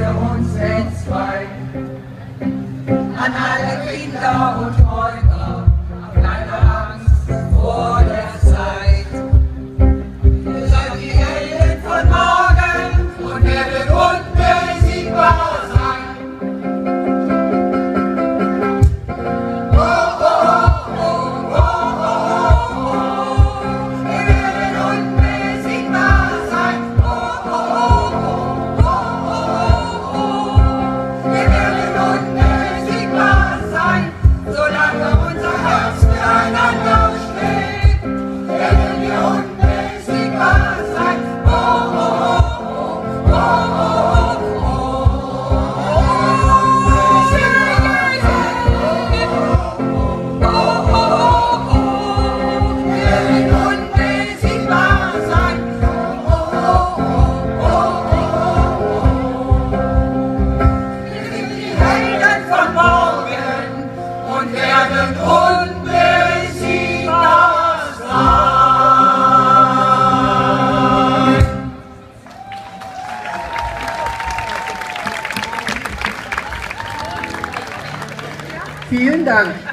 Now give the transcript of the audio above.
für uns entzweit. An alle Kinder und Träumer, keine Angst vor der Zeit. Wir sind die Helden von morgen und werden unbesiegbar sein. Oh, oh, oh, oh, oh, oh. Wir werden unbesiegbar sein. Oh, oh, oh, oh, oh. Wir werden unbesiegbar sein, solange unser Herz füreinander schlägt. Werden wir unbesiegbar sein. Oh, oh, oh, oh, oh, oh. Wir werden unbesiegbar sein. Oh, oh, oh, oh. Wir sind die Helden von morgen und werden unbesiegbar sein. Vielen Dank.